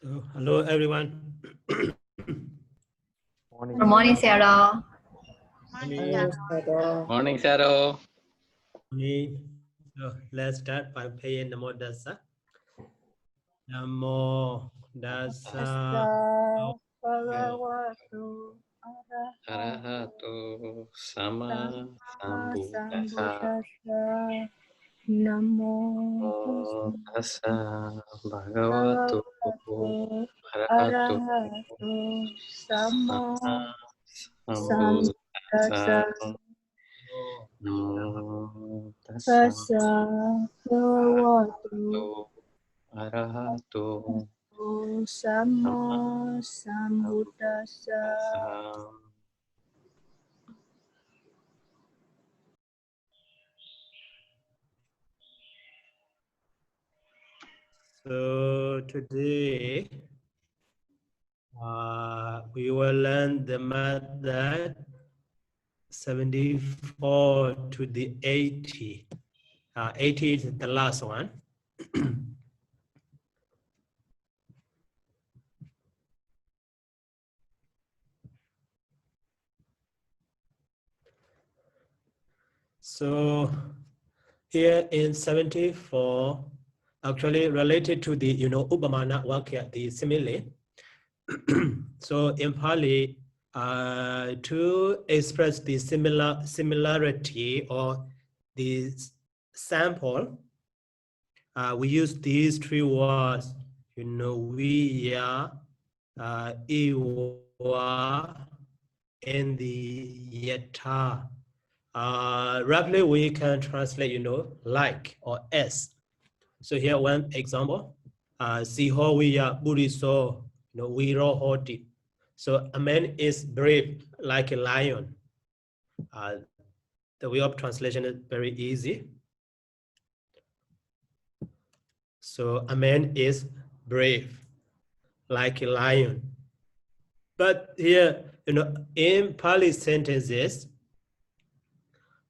So, hello everyone. Morning. Good morning, Sayadaw. Morning, Sayadaw. So let's start by paying Namo Dasa. Namo Dasa. Arahato Sama Sambuddhasa. Namo Tassa Bhagavato Arahato Sama Sambuddhasa. Namo Tassa Bhagavato Arahato Sama Sambuddhasa. So today we will learn the method 74 to the 80. 80 is the last one. So here in 74, actually related to the Upamana Vakya, the simile. So in Pāli, to express the similarity or the sample, we use these three words, viya, iwa, and the yata. Roughly we can translate, like or as. So here one example, siho viya buriso, viro hoti. So a man is brave like a lion. The way of translation is very easy. So a man is brave like a lion. But here, in Pali sentences,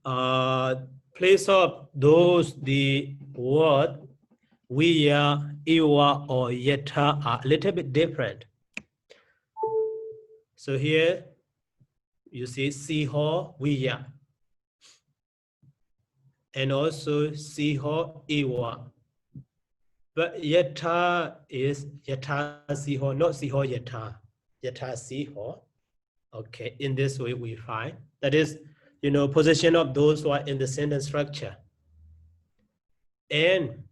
place of those the word viya, iwa, or yeta are a little bit different. So here you see siho viya and also siho iwa. But yeta is yeta siho, not siho yeta. Yeta siho. Okay, in this way we find that is, position of those who are in the sentence structure. And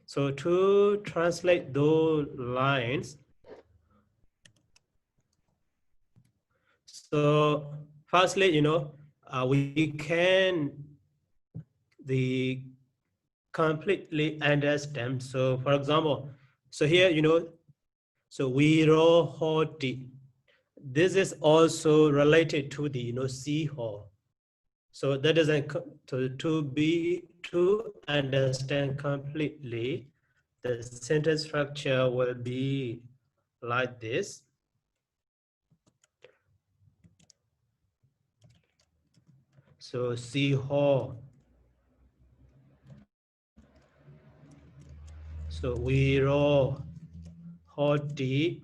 so to translate those lines, so firstly, we can completely understand. So for example, so here, so viro hoti. This is also related to the, siho. So that is to understand completely, the sentence structure will be like this. So siho. So viro hoti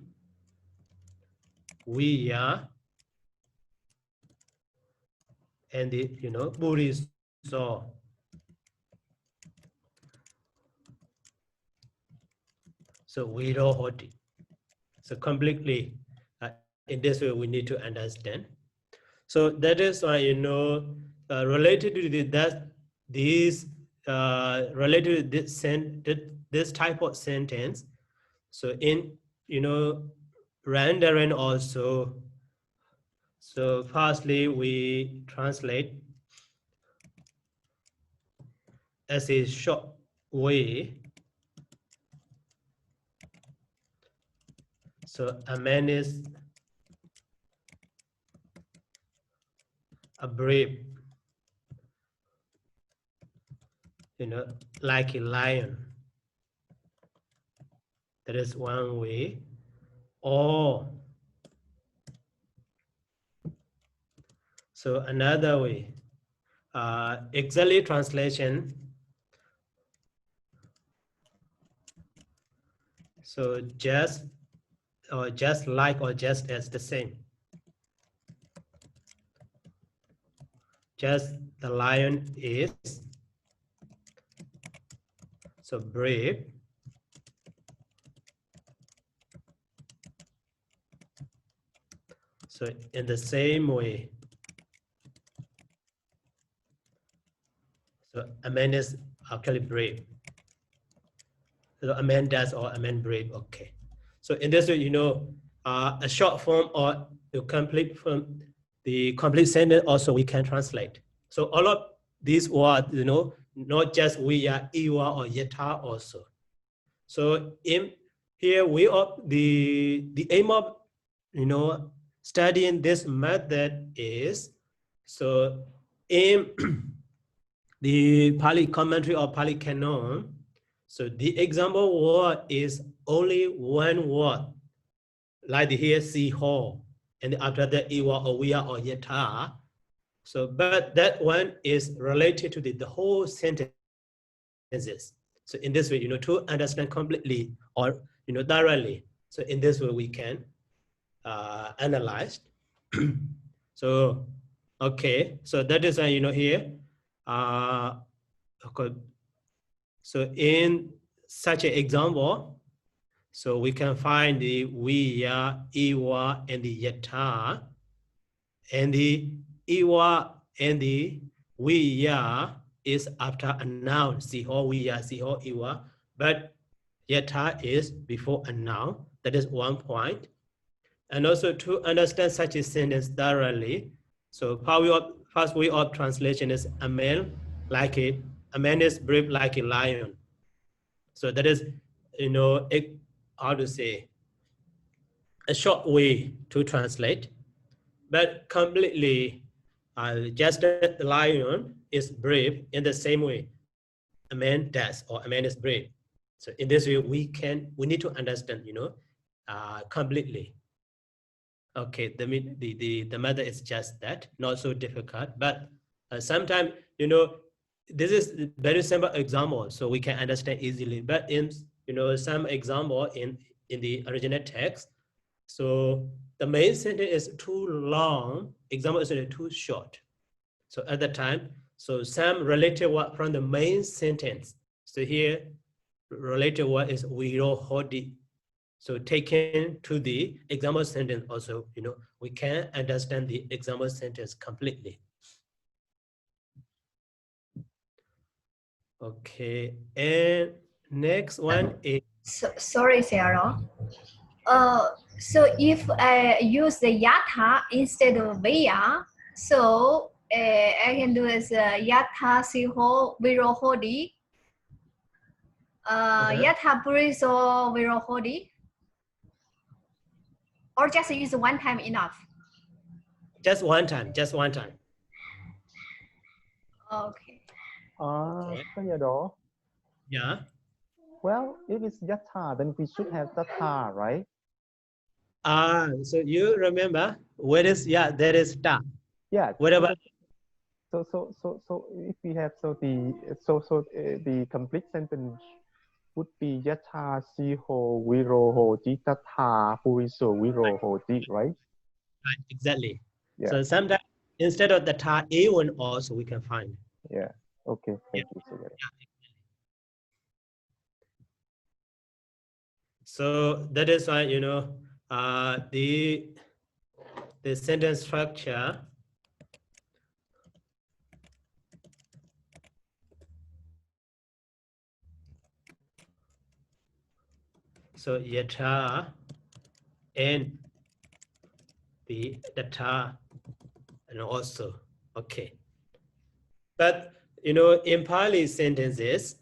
viya and the buriso. So viro hoti. So completely in this way we need to understand. So that is why related to related to this type of sentence. So in rendering also. So firstly we translate as a short way. So a man is a brave, like a lion. That is one way. Or so another way, exactly translation. So just or just like or just as the same. Just the lion is so brave. So in the same way, so a man is actually brave. So a man does or a man brave. Okay. So in this way, you know, a short form or the complete form, the complete sentence also we can translate. So all of these words, you know, not just we are, iwa or yeta also. So in here we are the aim of, you know, studying this method is so in the Pāli commentary or Pāli canon. So the example word is only one word, like here see ho, and after that iwa or we are or yeta. So but that one is related to the whole sentences. So in this way, you know, to understand completely or, you know, thoroughly. So in this way we can analyze. So, okay, so that is, you know, here. Okay. So in such an example, so we can find the we, iwa, and the yeta, and the iwa and the we is after a noun, siho, we, siho, iwa, but yeta is before a noun. That is one point. And also to understand such a sentence thoroughly, so first way of translation is a man like a man is brave like a lion. So that is, you know, how to say, a short way to translate, but completely just the lion is brave in the same way a man does or a man is brave. So in this way we need to understand, you know, completely. Okay, the matter is just that, not so difficult, but sometimes, you know, this is very simple example, so we can understand easily. But in, you know, some example in the original text, so the main sentence is too long, example is too short. So at the time, so some related word from the main sentence. So here, related word is wirohodi. So taken to the example sentence also, you know, we can understand the example sentence completely. Okay, and next one is... Sorry, Sarah. So if I use the yata instead of via, so I can do as yata siho virohodi. Yata puriso virohodi. Or just use one time enough? Just one time, just one time. Okay. Sayadaw. Yeah. Well, if it's yata, then we should have tata, right? So you remember what is, that is ta. Yeah. What about? So if we have the complete sentence would be yata siho virohoti tata puriso virohoti, right? Right, exactly. Yeah. So sometimes instead of the ta, a one also we can find. Yeah. Okay. Thank you, Sayadaw. So that is why, you know, the sentence structure. So yata and the ta and also, okay. But, you know, in Pāli sentences,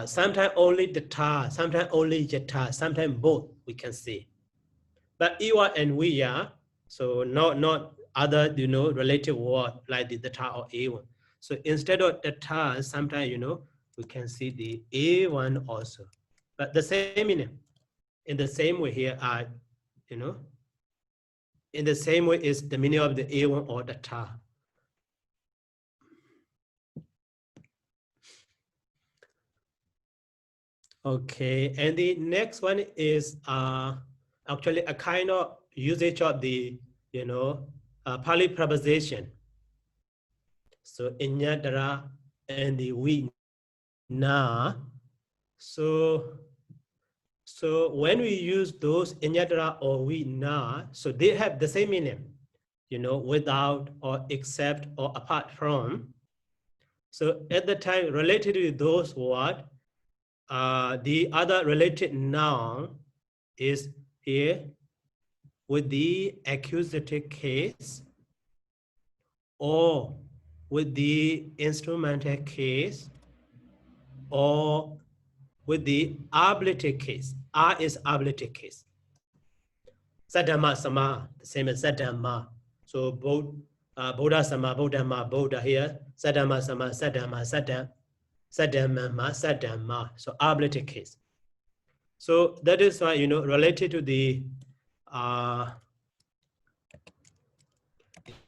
sometimes only the ta, sometimes only yata, sometimes both we can see. But iwa and we so not other, you know, related word like the ta or a1. So instead of the ta, sometimes, you know, we can see the a1 also. But the same meaning, in the same way here, you know, in the same way is the meaning of the a1 or the ta. Okay, and the next one is actually a kind of usage of the, Pali preposition. So inyadara and the we na. So when we use those inyadara or we na, so they have the same meaning, without or except or apart from. So at the time related to those words, the other related noun is here with the accusative case or with the instrumental case or with the ablative case. R is ablative case. Saddhamma sama, the same as Saddhamma. So both Buddha sama, Buddhamma, Buddha here, Saddhamma sama, Saddhamma, Saddhamma, Saddhamma, Saddhamma. So ablative case. So that is why, related to the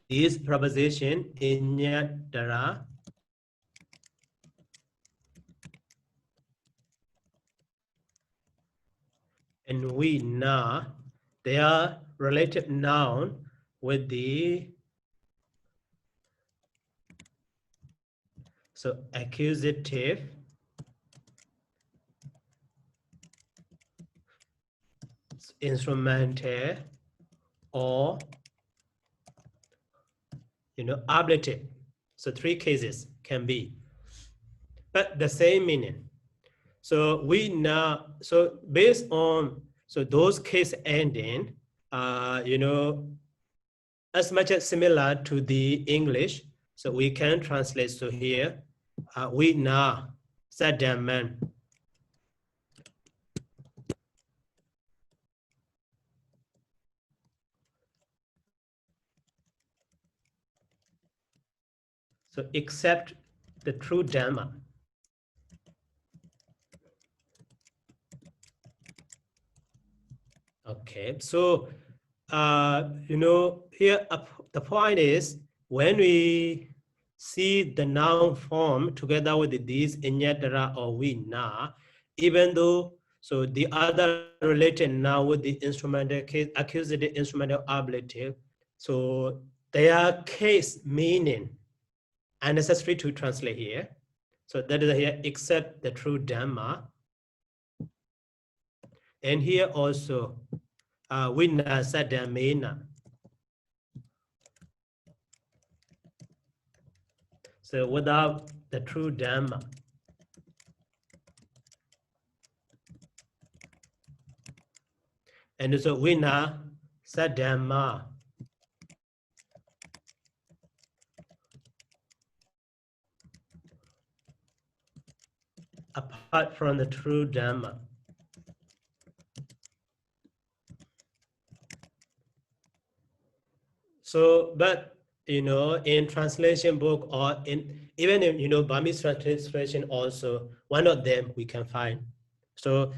this preposition inyadara and we na, they are related noun with the accusative, instrumental, or ablative. So three cases can be, but the same meaning. So we now, so based on those case ending, as much as similar to the English, so we can translate. So here, we now Saddaman. So accept the true Dhamma. Okay, so here the point is when we see the noun form together with these inyadara or we na, even though the other related noun with the instrumental case, accusative, instrumental, ablative, so their case meaning unnecessary to translate here. So that is here except the true Dhamma. And here also Vinna Saddhamena. So without the true Dhamma. And so Vinna Saddhamma. Apart from the true Dhamma. So, but in translation book or even in Burmese translation also, one of them we can find. So,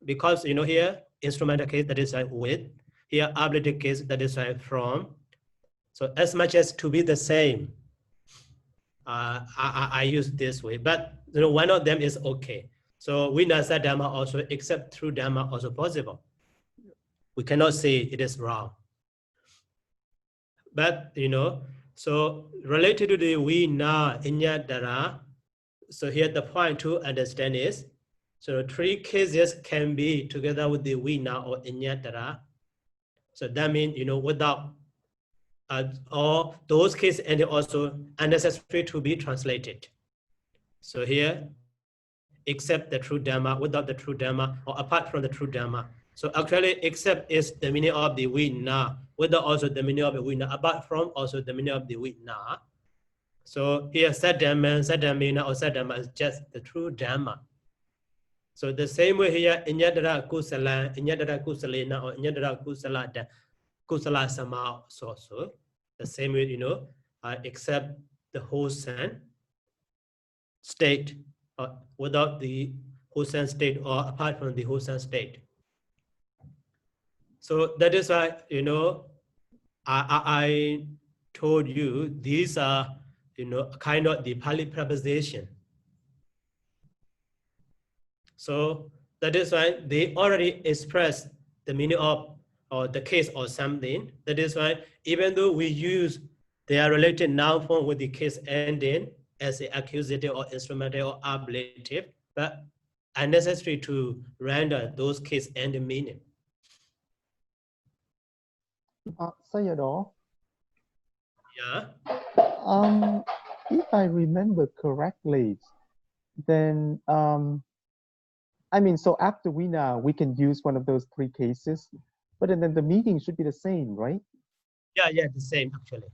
because here instrumental case that is with, here ablative case that is from. So as much as to be the same, I use this way, but one of them is okay. So Vinasa Dhamma also, except through Dhamma also possible. We cannot say it is wrong. But so related to the we na inyadara, so here the point to understand is, so three cases can be together with the we na or inyadara. So that means without or those cases and also unnecessary to be translated. So here, except the true Dhamma, without the true Dhamma, or apart from the true Dhamma. So actually, except is the meaning of the we na, without also the meaning of the we na, apart from also the meaning of the we na. So here, Saddhamma, Saddhamena, or Saddhamma is just the true Dhamma. So the same way here, Inyadara Kusala, Inyadara Kusalena, or Inyadara Kusala, Kusala Sama, so the same way, except the wholesome state, without the wholesome state or apart from the wholesome state. So that is why, I told you these are, kind of the Pāli preposition. So that is why they already express the meaning of or the case or something. That is why even though we use their related noun form with the case ending as the accusative or instrumental or ablative, but unnecessary to render those case ending meaning. Sayadaw, Yeah. if I remember correctly, then I mean, so after we can use one of those three cases, but then the meaning should be the same, right? Yeah, the same actually.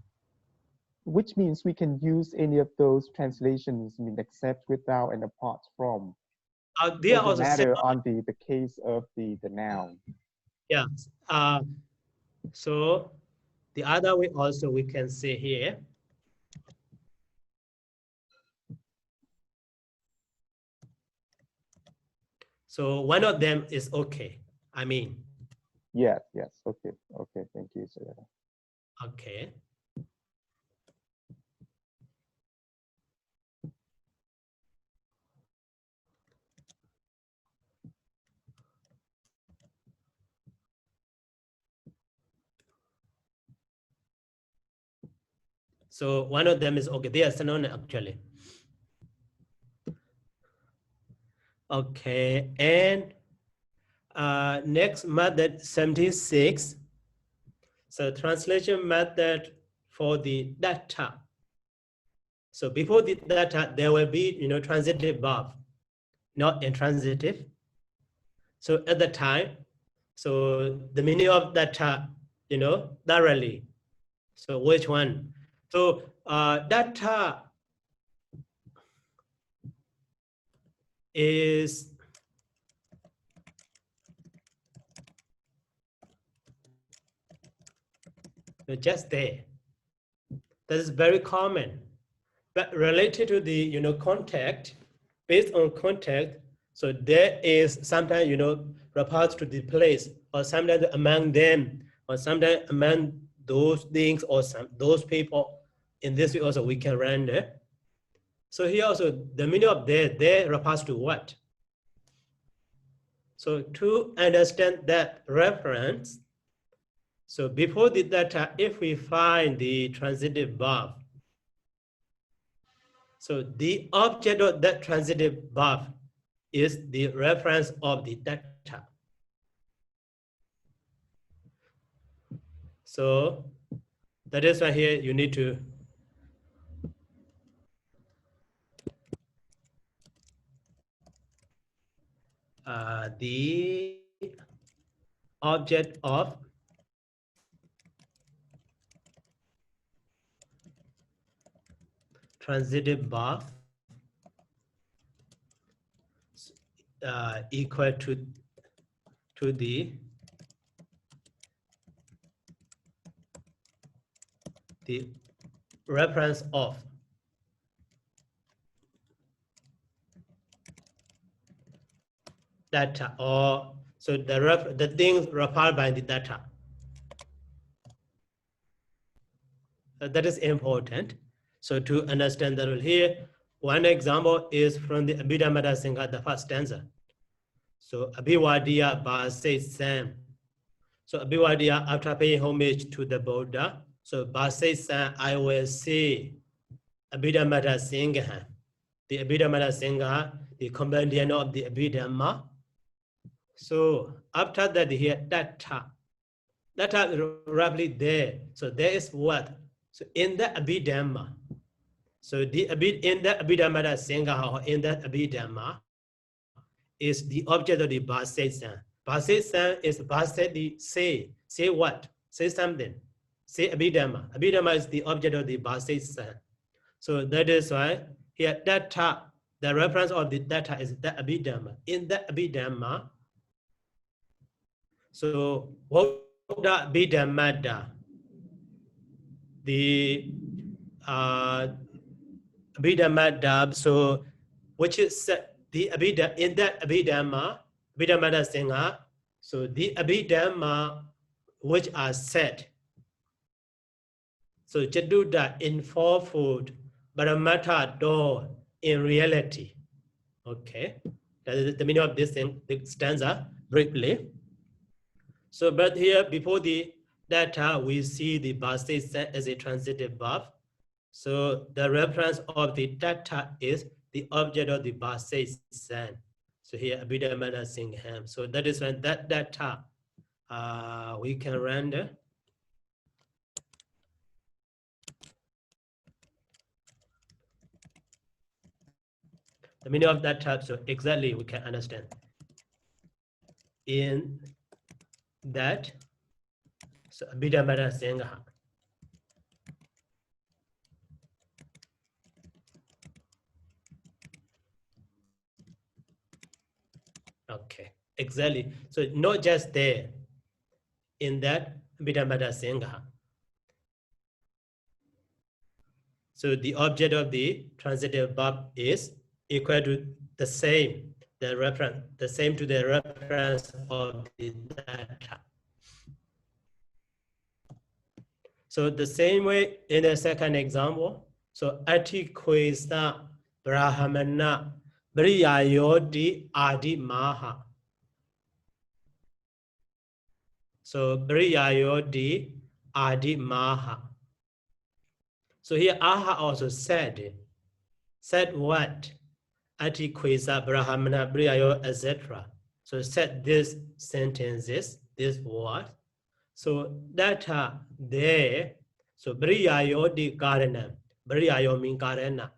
Which means we can use any of those translations, I mean, except, without, and apart from. They are Doesn't also matter similar. on the case of the noun. Yeah. So the other way also we can say here. So one of them is okay. I mean. Yes. Okay. Thank you, sir. Okay. So one of them is okay. They are synonym actually. Okay, and next method 76. So translation method for the data. So before the data, there will be transitive verb, not intransitive. So at the time, so the meaning of data, thoroughly. So which one? So data is just there. That is very common, but related to the contact, based on contact. So there is sometimes refers to the place, or sometimes among them, or sometimes among those things, or those people. In this way also we can render. So here also the meaning of there refers to what? So to understand that reference, so before the data, if we find the transitive verb, so the object of that transitive verb is the reference of the data. So that is why here you need to the object of transitive verb equal to the reference of data, or so the things referred by the data. That is important. So to understand that rule here, one example is from the Abhidhamma Singha, the first stanza. So Abhivadiya Bhase Sam. So Abhivadiya, after paying homage to the Buddha, so Bhase Sam, I will say Abhidhamma Singha. The Abhidhamma Singha, the compendium of the Abhidhamma. So after that here, data roughly there. So there is what? So in the Abhidhamma. So in the Abhidhamma Singha, or in that Abhidhamma, is the object of the Bhasesan. Bhasesan is Bhaseti say what? Say something. Say Abhidhamma. Abhidhamma is the object of the Bhasesan. So that is why here data, the reference of the data is the Abhidhamma. In the Abhidhamma, so what the Abhidhamma, the Abhidhamma, so which is the Abhidhamma, in that Abhidhamma Singha, so the Abhidhamma which are said, so Chaduda in fourfold, Paramata door in reality. Okay, That is the meaning of this thing, the stanza briefly. So, but here before the data, we see the base set as a transitive verb. So the reference of the data is the object of the base send. So here Abhidhamana Singham. So that is when that data we can render. The meaning of that type, so exactly we can understand. In that, so Abhidhamana Singha. Okay, exactly. So not just there, in that Abhidhamana Singha. So the object of the transitive verb is equal to the same, the reference, the same to the reference of the data. So the same way in the second example, so Atikwesa Brahmana Briyayodi Adi Maha. So Briyayodi Adi Maha. So here Aha also said what? Atikwesa Brahmana Briyayo, etc. So said these sentences, this word. So that there, so Briyayo di Karana. Briyayo mean Karana.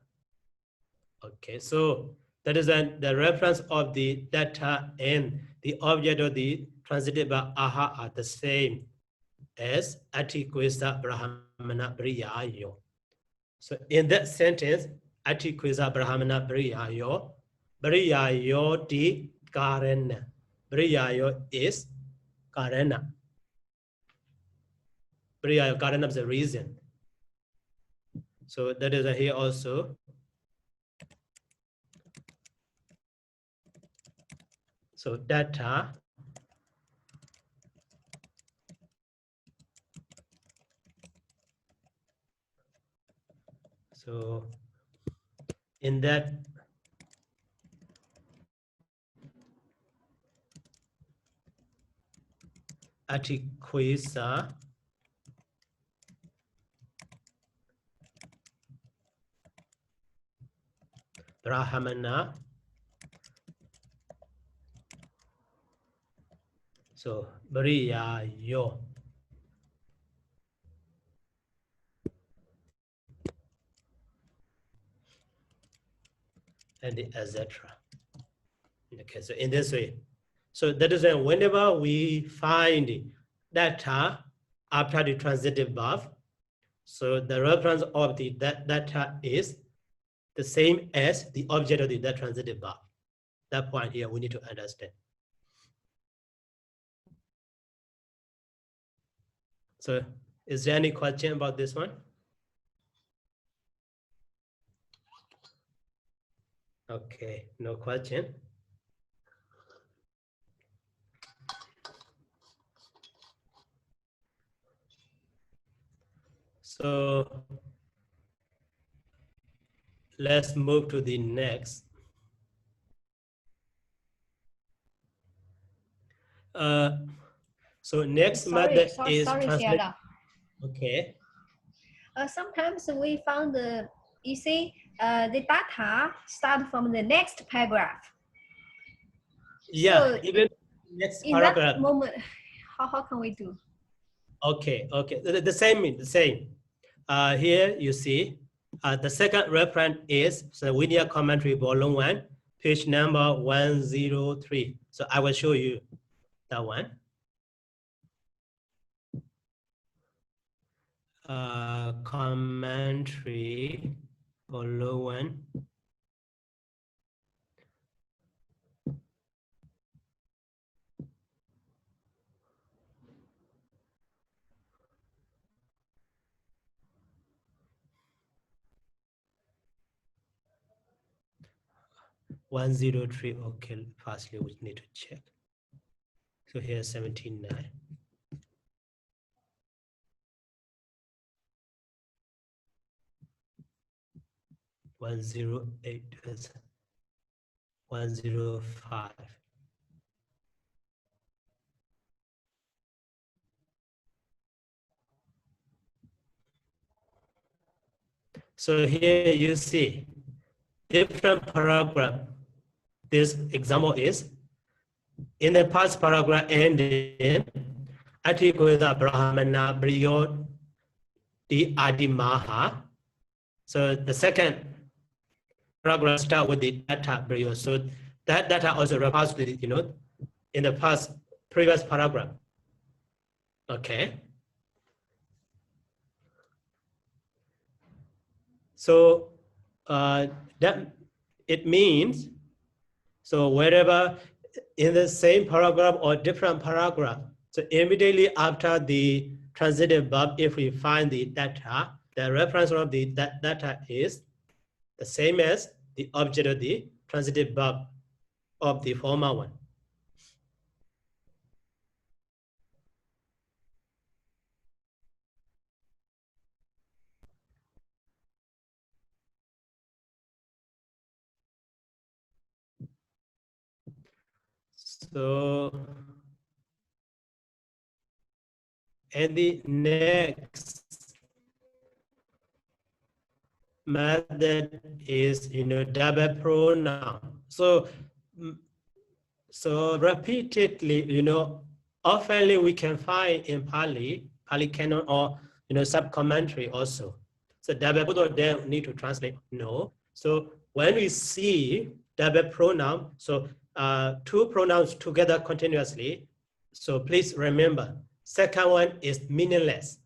Okay, so that is the reference of the data and the object of the transitive verb aha are the same as Atikwesa Brahmana Briyayo. So in that sentence, Atikwesa Brahmana Briyayo, Briyayo di Karana. Briyayo is Karana. Briyayo Karana is the reason. So that is here also. So data so in that Atikwesa Brahmana, so Briyayo. And etc. Okay, so in this way. So that is when whenever we find data after the transitive verb, so the reference of the data is the same as the object of the that transitive verb. That point here we need to understand. So is there any question about this one? Okay, no question. So let's move to the next. So next method is translate. Sayadaw. Okay. Sometimes we found the the data start from the next paragraph. Yeah, so even next in paragraph. that moment, how can we do? Okay, okay, the same. Here you see the second reference is the Widia commentary volume 1, page number 103. So I will show you that one. Commentary volume 1. (103). Okay, firstly we need to check. So here's 79. 108. 105. So here you see different paragraph. This example is in the past paragraph ending, Atikweda Brahmana Briyo Di Adimaha. So the second paragraph start with the data Briyo. So that data also refers to the, in the past previous paragraph. Okay. So that it means, so wherever in the same paragraph or different paragraph, so immediately after the transitive verb, if we find the data, the reference of the data is the same as the object of the transitive verb of the former one. So, and the next method is, double pronoun. So repeatedly, oftenly we can find in Pāli canon or, sub-commentary also. So double, both of them need to translate, no. So when we see double pronoun, so two pronouns together continuously, so please remember, second one is meaningless.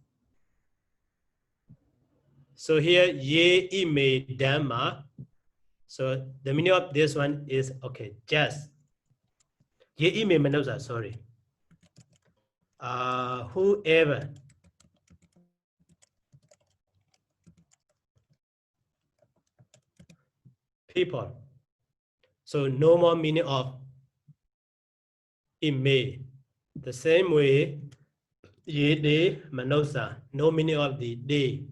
So here, ye ime dhamma. So the meaning of this one is, okay, just. Ye ime manosa, sorry. Whoever people. So no more meaning of ime. The same way, ye de manosa, no meaning of the day.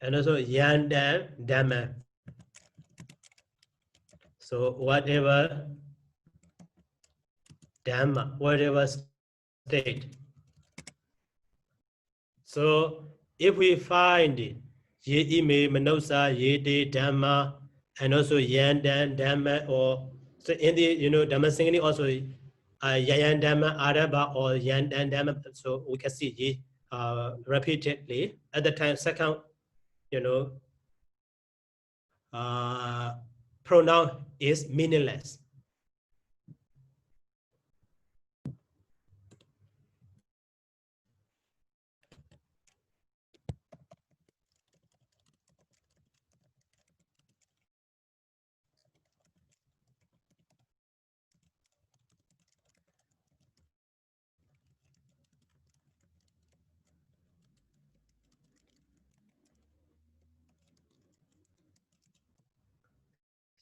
And also yan dan dhamma. So whatever dhamma, whatever state. So if we find it, ye ime manosa, ye de dhamma, and also yan dan dhamma, or so in the dhamma singing also yan dhamma araba or yan dan dhamma. So we can see ye repeatedly at the time second pronoun is meaningless.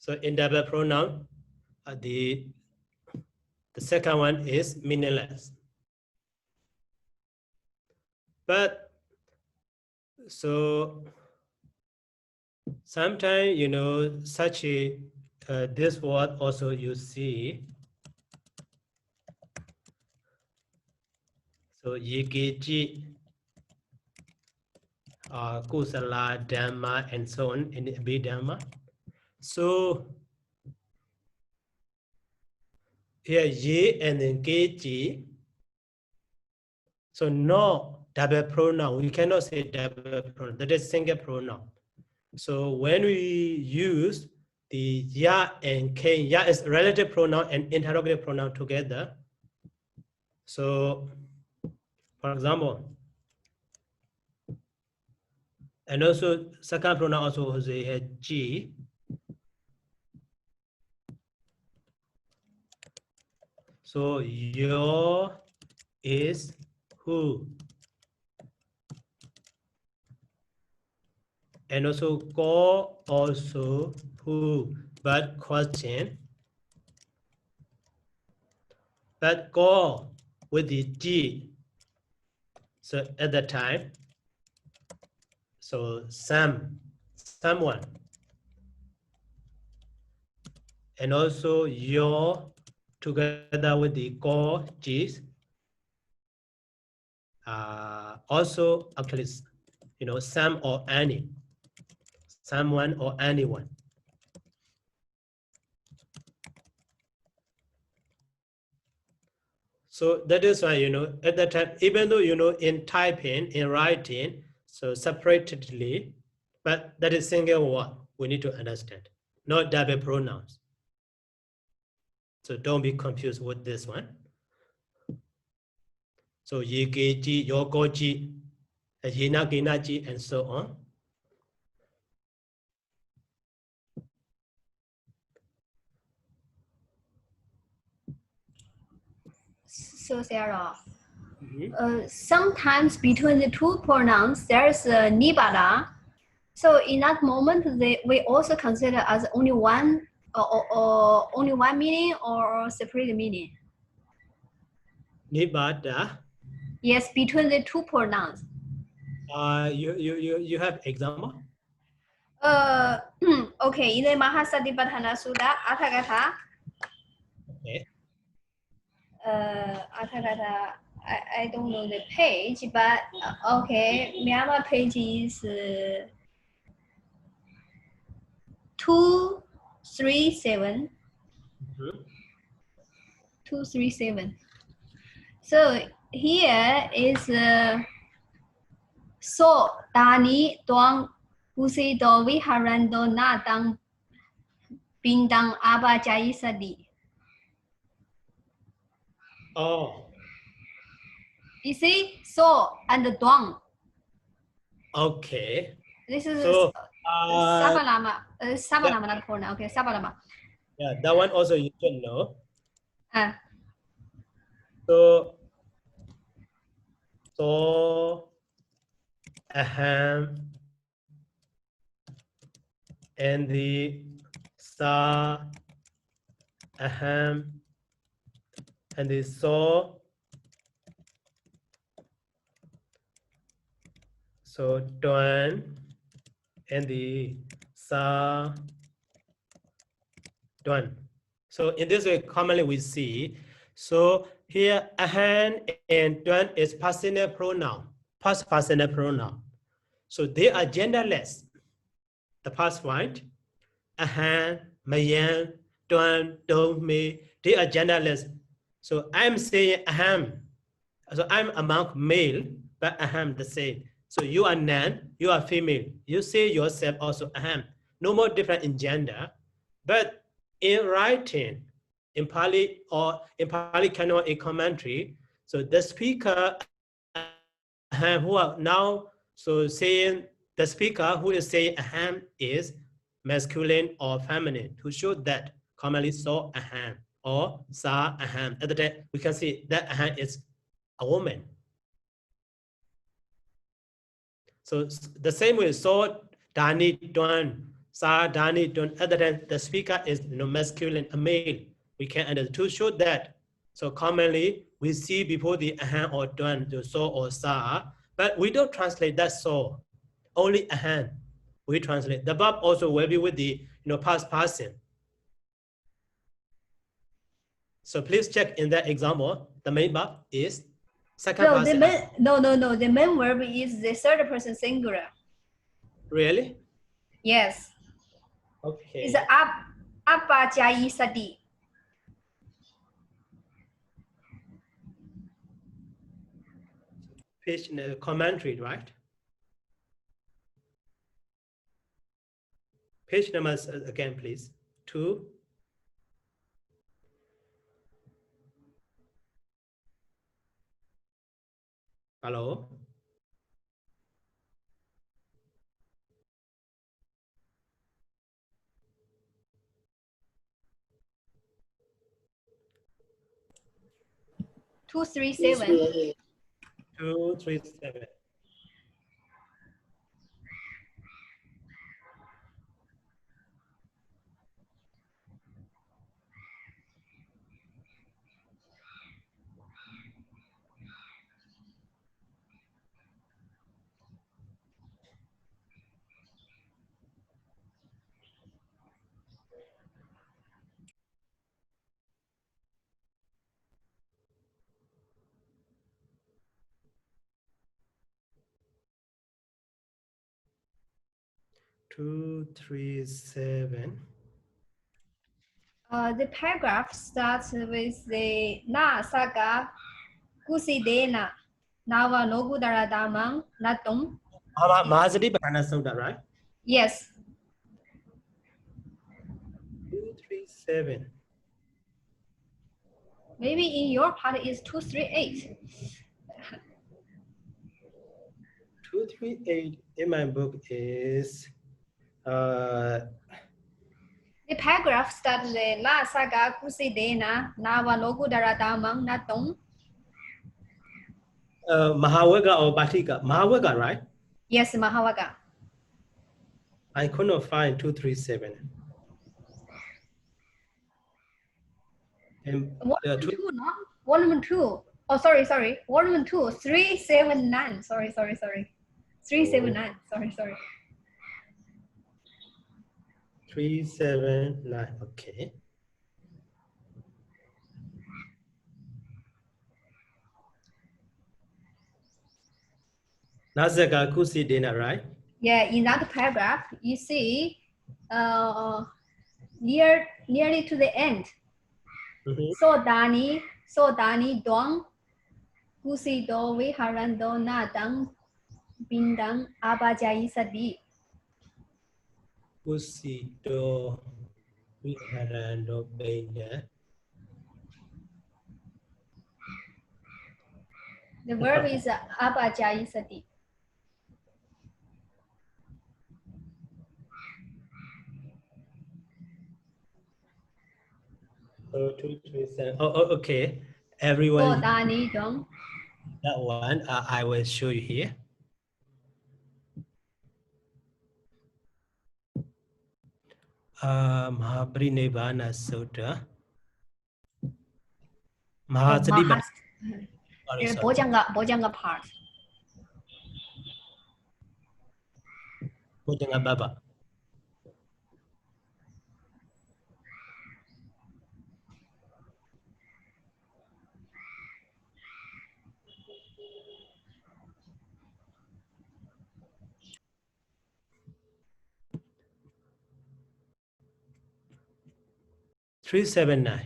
So in double pronoun, the second one is meaningless. But so sometimes such a this word also you see. So yigiji, kusala, dhamma, and so on in abhidhamma. So here ye and then keji. So no double pronoun. We cannot say double pronoun. That is single pronoun. So when we use the ya and ke, ya is relative pronoun and interrogative pronoun together. So, for example, and also second pronoun also has a G. So your is who. And also ko also who, but question. but go with the G. So at that time, so someone, and also your together with the go G's. Also, actually, some or any, someone or anyone. So that is why, at that time, even though, in typing, in writing, so separately, but that is single word, we need to understand, not double pronouns. So don't be confused with this one. So yikeji, yokoji, yinaginaji, and so on. So Sarah, sometimes between the two pronouns there's a nibada. So in that moment, we also consider as only one or only one meaning or separate meaning. Nibada. Yes, between the two pronouns. You have example? Okay, in the Mahasatipatthana Sutta, Atthakatha. Okay. Atthakatha, I don't know the page, but okay, Myanmar page is 237. 237. So here is so Dani Tuang Usido Viharando Natang Bindang Abajai Sadi. Oh. You see, so and the Duang. Okay. This is So Sabalama. Sabalama, not pronoun. Okay, Sabalama. Yeah, that one also you should know. So aham and the sa aham and the so done and the sa done. So in this way, commonly we see. So here, ahan and done is personal pronoun, past personal pronoun. So they are genderless. The past one, ahan, mayan, done, don't, me, they are genderless. So I'm saying aham. So I'm among male, but aham the same. So you are nan, you are female. You say yourself also aham. No more different in gender, but in writing, in Pāļi or in Pāļi canon in commentary, so the speaker who are now saying the speaker who is saying aham is masculine or feminine to show that commonly so aham or sa aham. At the time we can see that aham is a woman. So the same way, so dani don, sa dani don. Other than the speaker is masculine, a male. We can understand to show that. So commonly we see before the ahan or don, the so or sa, but we don't translate that so. Only ahan. We translate. The verb also will be with the past person. So please check in that example. The main verb is second person. No. The main verb is the third person singular. Really? Yes. Okay. It's Abajai Sadi. Page commentary, right? Page numbers again, please. 2. Hello. Two, 3, 7. 2, 3, 7. 237. The paragraph starts with the na saga kusidena nava nogudara damang natum. Mahasati Bhana Sutta, right? Yes. 237. Maybe in your part is 238. 238 in my book is The paragraph starts with la saga kusidena nava nogudara damang natum. Mahavaga or Bhatika. Mahavaga, right? Yes, Mahavaga. I could not find 237. And Volume 2, no? Volume 2. Oh, sorry. Volume 2, 379. Sorry. 379. Sorry. 379. Okay. Nasaka Kusidena, right? Yeah, in that paragraph, you see nearly to the end. So Dani Dong Kusido Viharando Nadang Bindang Abajai Sadi. Kusido Viharando Benda. The verb is Abajai Sadi. Oh, 237. Oh, okay. Everyone. So Dani Dong. That one I will show you here. Mahabrinevana Sutta. Mahasati Bojanga part. Bojanga Baba. Three 7-9.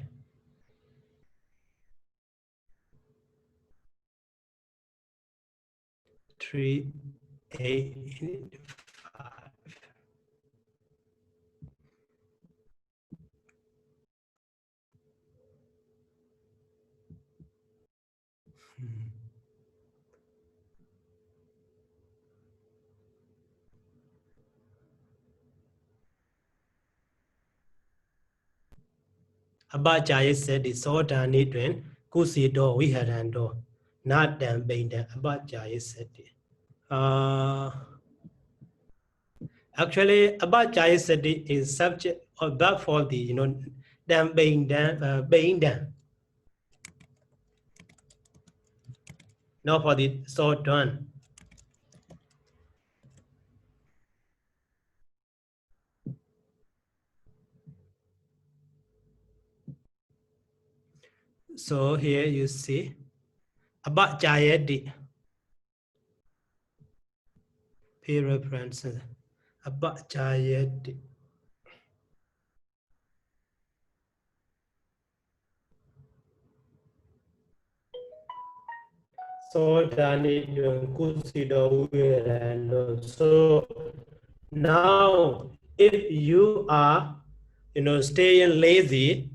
Three 8 5. Abajaya said the Soda Nidwin, Kusido, we had and do not damn Bainda. Abajaya said it. Actually, Abajaya said it is subject of that for the, damn Bainda. Not for the short one. So here you see Abajayadi. Pay references. Abajayadi. So now if you are staying lazy,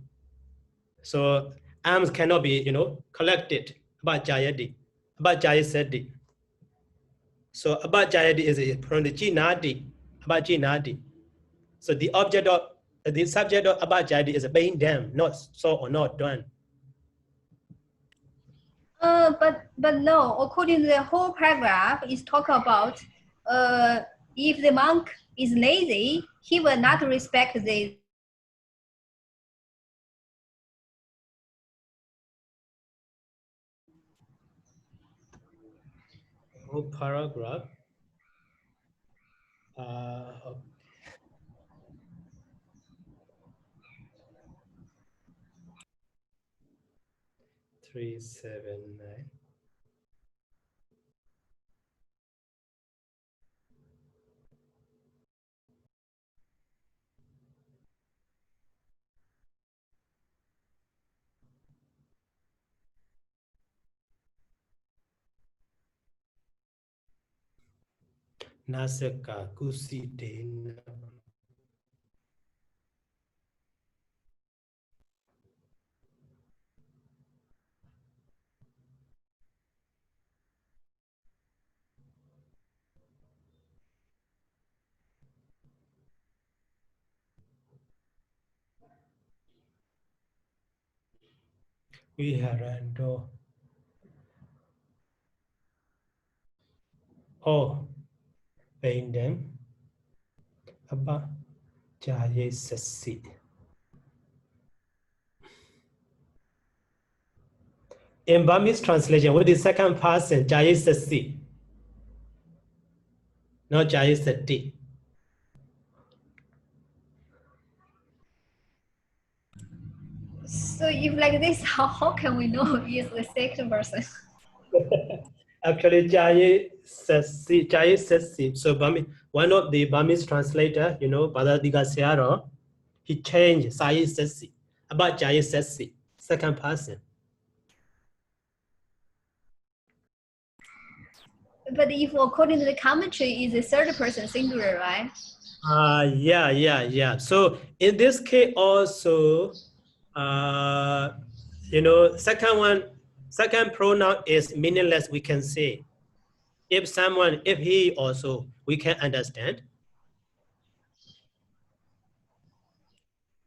so arms cannot be collected. Abajayadi. Abajayasadi. So Abajayadi is from the Jinadi. Abajinadi. So the object of the subject of Abajayadi is being done, not so or not done. But no, according to the whole paragraph, is talk about if the monk is lazy, he will not respect the Whole paragraph. 379. Nasaka kusite. Viharando. Oh, pain them. Abba Jaye Sasi. In Burmese translation, with the second person, Jaye Sasi, not Jaye Sati. So if like this, how can we know is the second person? Actually, Jaye Sasi. So one of the Burmese translator, Pada Digasero, he changed Jaye Sasi. About Jaye Sasi, second person. But if according to the commentary, is the third person singular, right? Yeah. So in this case also, second pronoun is meaningless, we can say. If he also, we can understand.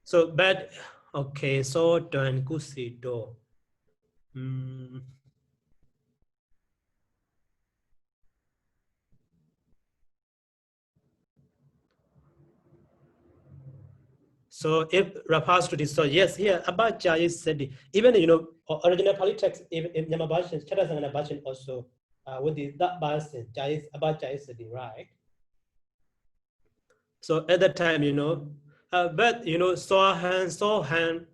So, but, okay, so dan kusido. So if refers to this, so yes, here about Jai said, even original Pāļi text, even in Yamabashin, Chatasangana Bashin also, with that Bashin, Jai about Jai said, right? So at that time, but Sohan,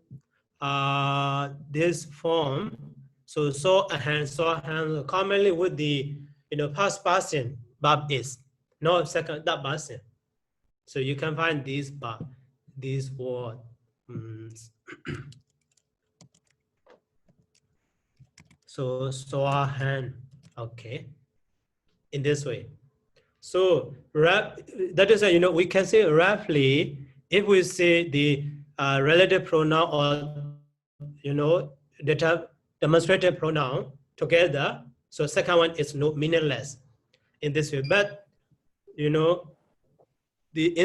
this form, so Sohan, commonly with the past person, Bab is, no second that person. So you can find these word. So Sohan, okay, in this way. So that is we can say roughly, if we say the relative pronoun or the demonstrative pronoun together, so second one is meaningless in this way. But in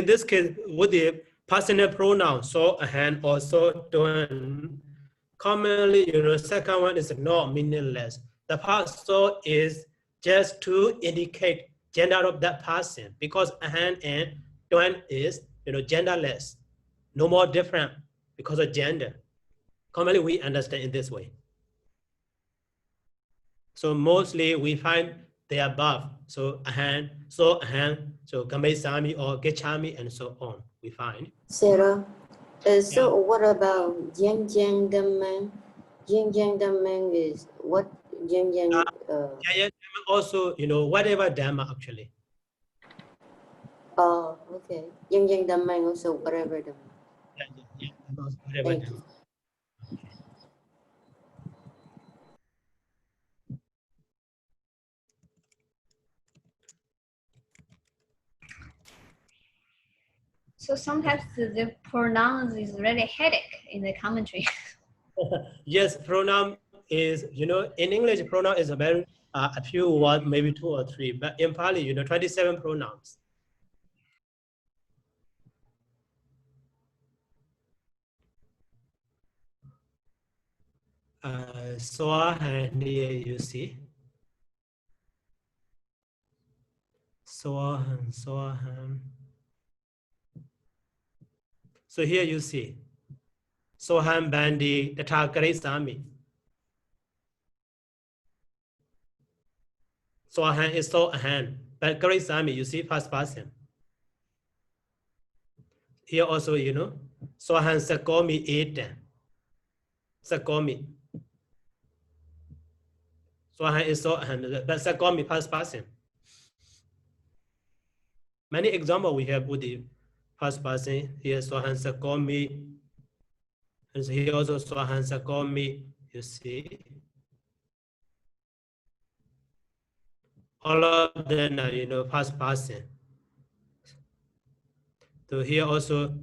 this case with the personal pronoun, so a hand or so done, commonly second one is not meaningless. The past so is just to indicate gender of that person, because a hand and done is genderless, no more different because of gender. Commonly we understand in this way. So mostly we find the above. So a hand, so Gamesami or Gechami and so on, we find. Sarah, so what about Yang Yang Damang? Yang Yang Damang is what? Yang Yang. Also, whatever Dhamma actually. Oh, okay. Yang Yang Damang also whatever Dhamma. Yeah, whatever Thank Dhamma. you. So sometimes the pronouns is really headache in the commentary. Yes, pronoun is, in English, pronoun is a very, a few words, maybe 2 or 3, but in Pāļi, 27 pronouns. Swahan here you see. Swahan. So here you see. Sohan Bandi, the Thakare Sami. Sohan is Sohan, but Kare Sami, you see, first person. Here also, Sohan Sakomi Eten. Sakomi. Sohan is Sohan, but Sakomi first person. Many examples we have with the first person. Here Sohan Sakomi. And so here also Sohan Sakomi, you see. all of them are, you know, past person. So here also,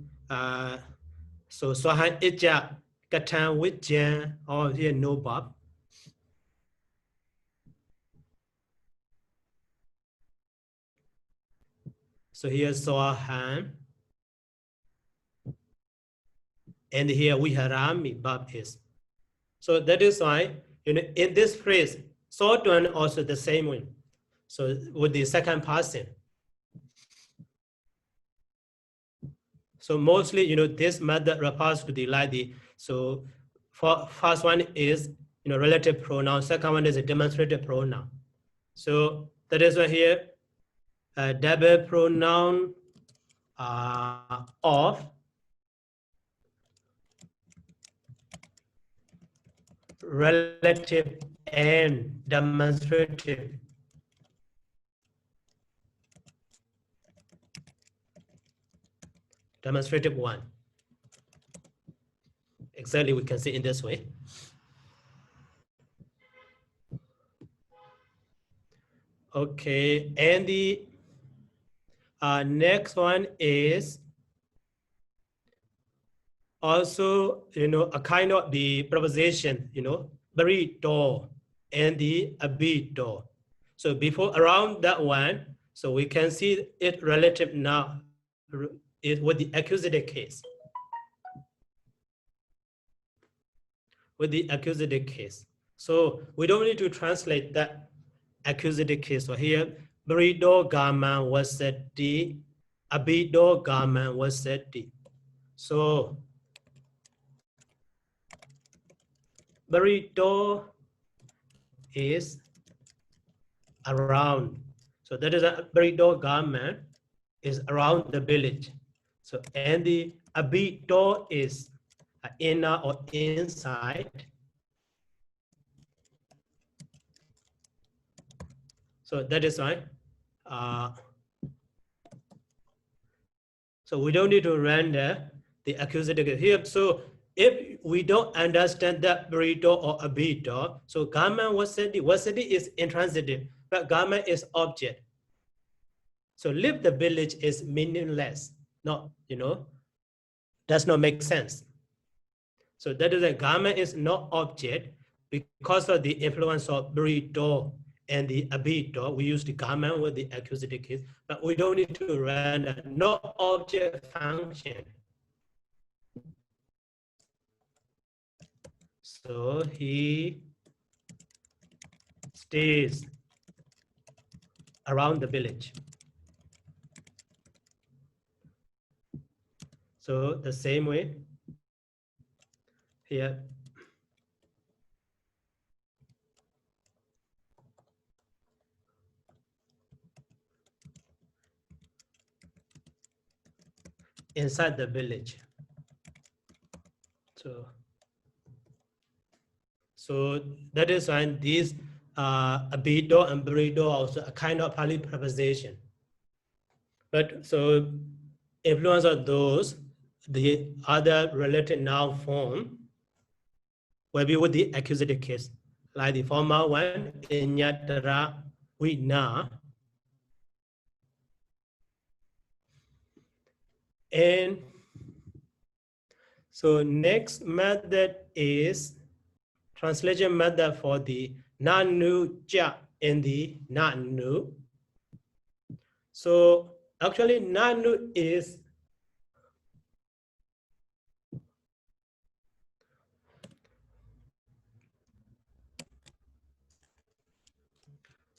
so Swahan Ija, Katan Wijan, or here no Bob. So here Swahan, and here we harami Bob is. So that is why, you know, in this phrase, short one also the same way. So with the second person. So mostly, you know, this method refers to the like the, so for first one is, you know, relative pronoun, second one is a demonstrative pronoun. So that is why here, double pronoun of relative and demonstrative. Demonstrative one. Exactly, we can see in this way. Okay, and the next one is also, you know, a kind of the preposition, you know, burrito and the abito. So before around that one, so we can see it relative now is with the accusative case. With the accusative case. So we don't need to translate that accusative case. So here, burrito gaman was said the, abito gaman was said the. So burrito is around. So that is a burrito garment is around the village. So and the abito is inner or inside. So that is why. So we don't need to render the accusative here. So if we don't understand that burrito or abito, so garment wasadi is intransitive, but garment is object. So leave the village is meaningless. No, you know, does not make sense. So that is a garment is not object because of the influence of burrito and the abito. We use the garment with the accusative case, but we don't need to render no object function. So he stays around the village. So the same way here. Inside the village. So that is why these abito and burrito are also a kind of Pāli preposition. But so influence of those, the other related noun form will be with the accusative case, like the former one, inyatara wina. And so next method is translation method for the nanu ja in the nanu. So actually nanu is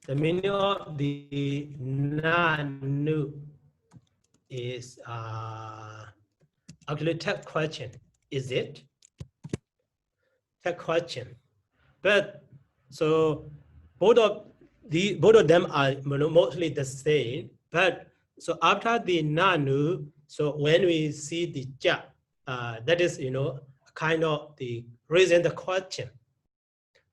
the meaning of the nanu is actually tech question. Is it? Tech question. But so both of them are mostly the same. But so after the nanu, so when we see the ja, that is, you know, kind of the raising the question.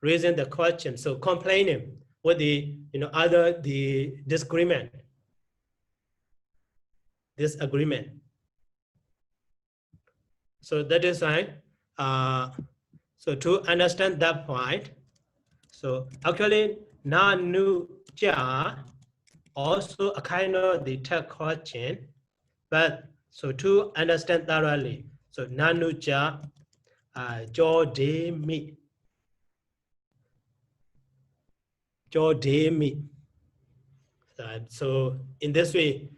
Raising the question. So complaining with the, you know, other the disagreement. Disagreement. So that is why. So to understand that point, so actually Nanu ja also a kind of the third question, but so to understand thoroughly, so nanu ja jo de mi. So in this way,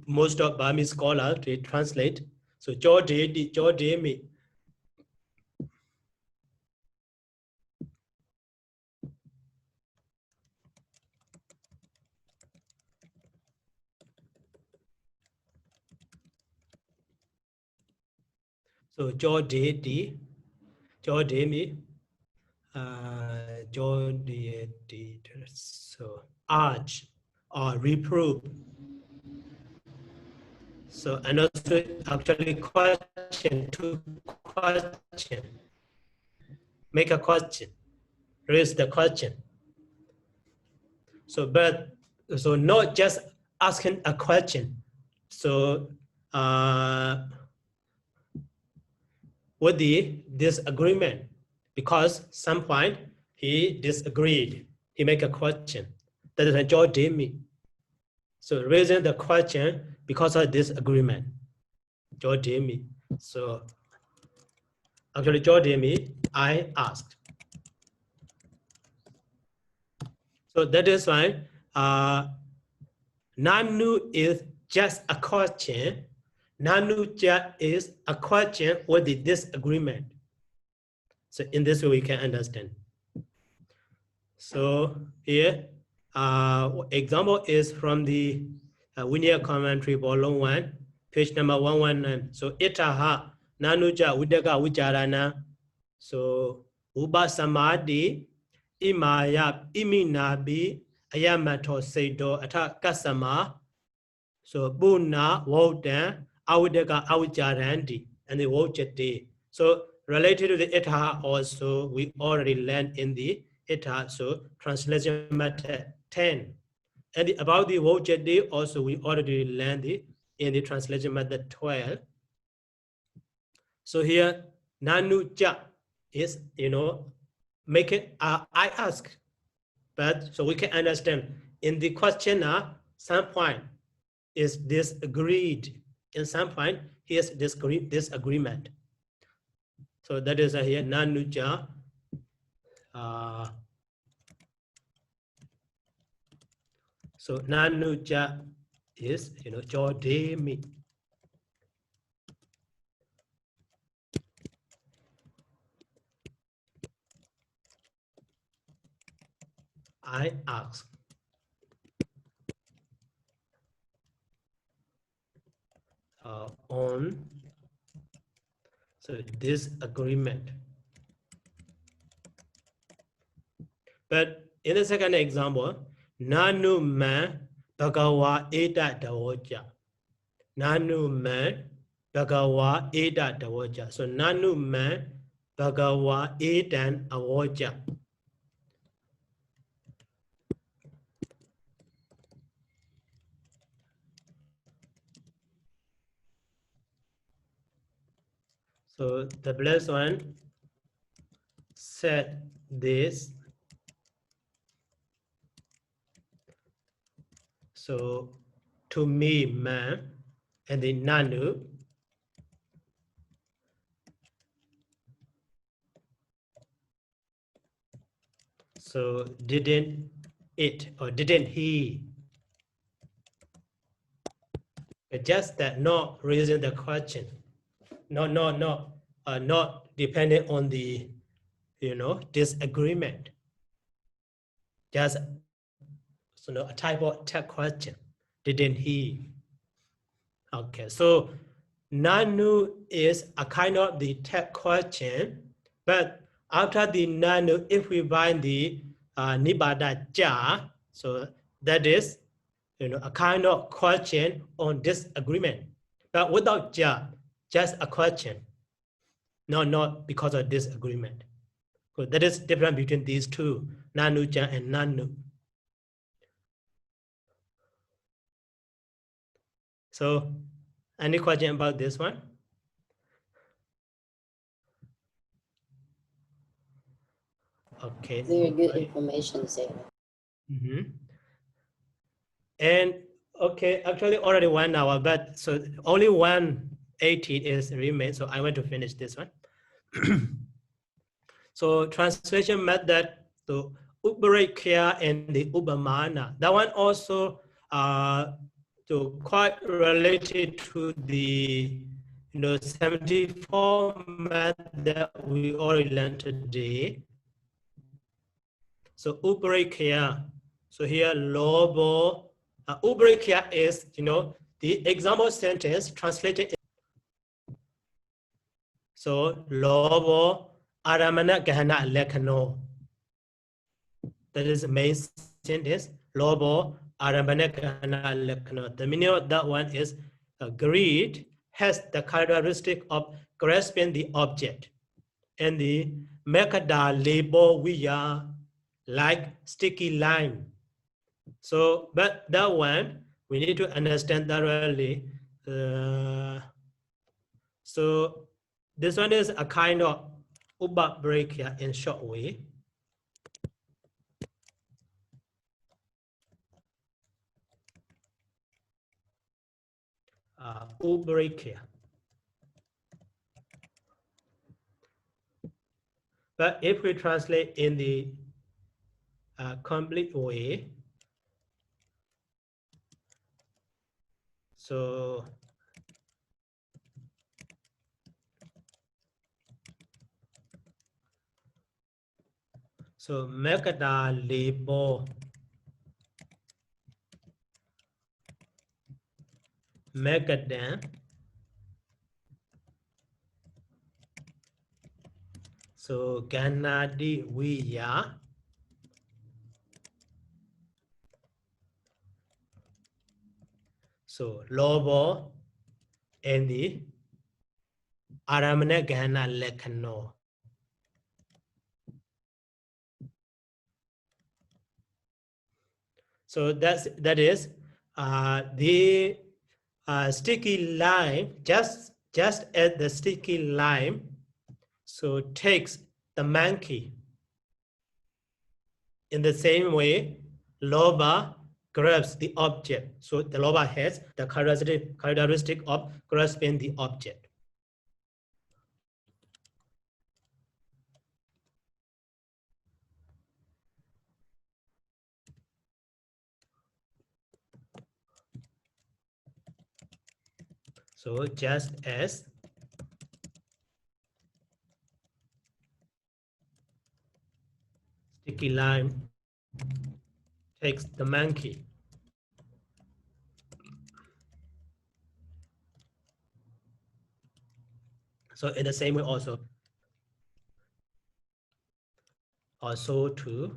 most of Burmese scholars they translate. So jo de mi. So jo de mi. Jo de. So urge or reprove. So and also actually question to question. Make a question. Raise the question. So so not just asking a question. So with the disagreement, because some point he disagreed, he make a question. That is a Jodemi. So raising the question because of disagreement. Jodemi. So actually Jodemi, I asked. So that is why Nanu is just a question. Nanu is a question with the disagreement. So in this way we can understand. So here, example is from the Winia commentary, volume 1, page number 119. So itaha nanuja udaka ujarana. So uba samadhi imaya iminabi ayamato seido ata kasama. So Buna, Wodan, Awdega, Awijarandi, and the Wojate. So related to the Eta also, we already learned in the Eta, so translation method 10. And about the Wojate also, we already learned in the translation method 12. So here, Nanu Ja is, make it, I ask. But so we can understand in the questioner, some point, is disagreed. In some point, here's disagreement. So that is here nanuja. So nanuja is jodemi. I ask. On so disagreement. But in the second example, nanu man bhagawa eta dawoja. Nanu man bhagawa eta dawoja. So nanu man bhagawa etan awoja. So the blessed one said this. So to me, man, and the nanu. So didn't it or didn't he? Just that, not raising the question. Not depending on the disagreement. Just a type of tech question. Didn't he? Okay, so nanu is a kind of the tech question, but after the nanu, if we find the nibada ja, so that is a kind of question on disagreement, but without ja, just a question. Not because of disagreement. So that is different between these two, nanu ja and nanu. So, any question about this one? Okay. Very good information, Sayadaw. And okay, actually already 1 hour, but so only 180 is remain. So I want to finish this one. So translation method to Uparekya and the Upamana. That one also to quite related to the 74 method that we already learned today. So Uparekya. So here Lobo. Uparekya is the example sentence translated. So Lobo Aramana Gahana Lekano. That is the main sentence. Lobo Aramana Gahana Lekano. The meaning of that one is greed has the characteristic of grasping the object. And the Mekada Lebo Wiya like sticky lime. So, but that one we need to understand thoroughly. So this one is a kind of Uba break here in short way. Break here. But if we translate in the complete way, so Mekada Lebo Megadan. So Ganadi Wiya. So Lobo and the Aramana Gana Lekano. So that is the sticky lime, just as the sticky lime, so takes the monkey. In the same way, Loba grabs the object. So the Loba has the characteristic of grasping the object. So just as sticky lime takes the monkey. So in the same way also to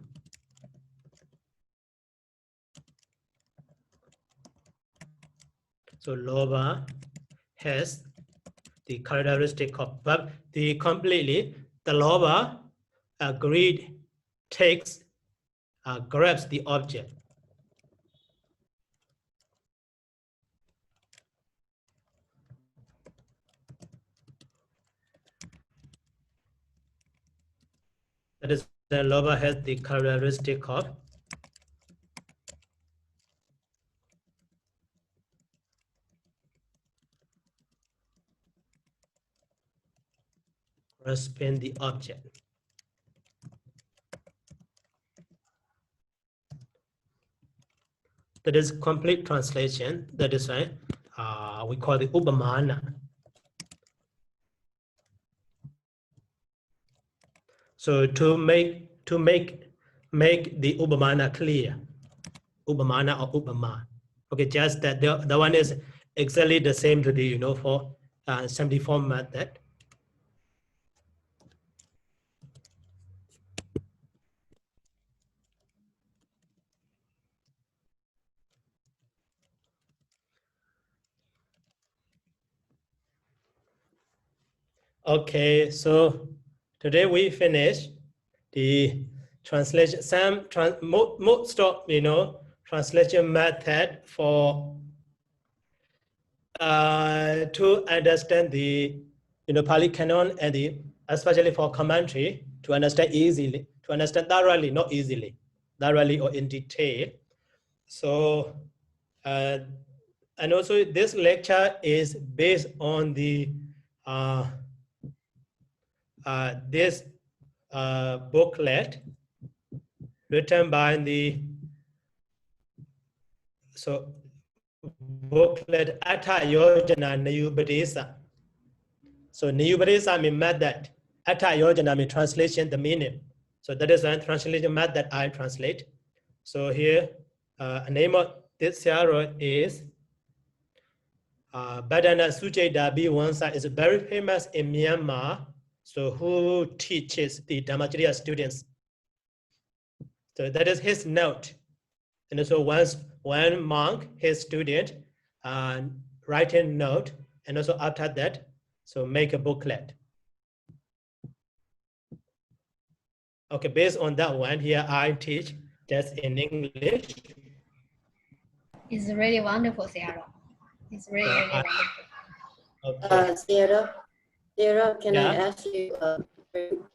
so Loba has the characteristic of, but the Loba greed takes grabs the object. That is, the Loba has the characteristic of grasping the object. That is complete translation. That is why we call it Upamana. So to make the Upamana clear, Upamana or Upama. Okay, just that the one is exactly the same to the for 74 method. Okay, so today we finish the translation. Most of translation method for to understand the Pāļi canon and especially for commentary to understand easily, to understand thoroughly, not easily. thoroughly or in detail. So, and also this lecture is based on the this booklet written by the booklet Atta Yojana Nayubadesa. So Nayubadesa means method. Atta Yojana means translation, the meaning. So that is a translation method I translate. So here, name of this Sayadaw is Badana Sujeda B1 is very famous in Myanmar. So who teaches the Dhammacarya students? So that is his note. And so once one monk, his student, write a note, and also after that, so make a booklet. Okay, based on that one, here I teach just in English. It's really wonderful, Sayadaw. It's really, really wonderful. Okay. Sayadaw, can I Yeah. ask you a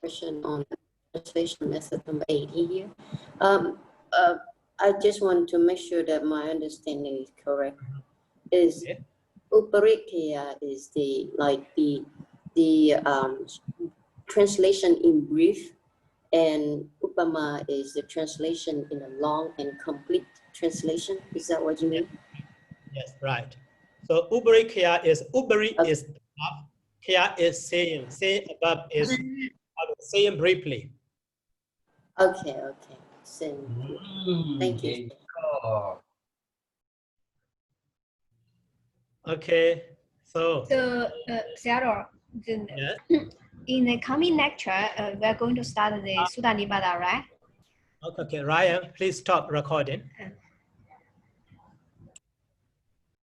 question on translation method number 80 here? I just want to make sure that my understanding is correct. Is Okay. Uparikaya is the translation in brief, and Upama is the translation in a long and complete translation. Is that what you mean? Yes, right. So Ubari Kya is Ubari Okay. is above, Kya is saying above is saying briefly. Okay. Thank you. Okay, so Sayadaw, yes. in the coming lecture, we are going to start the Sutta Nibbāda, right? Okay, Ryan, please stop recording.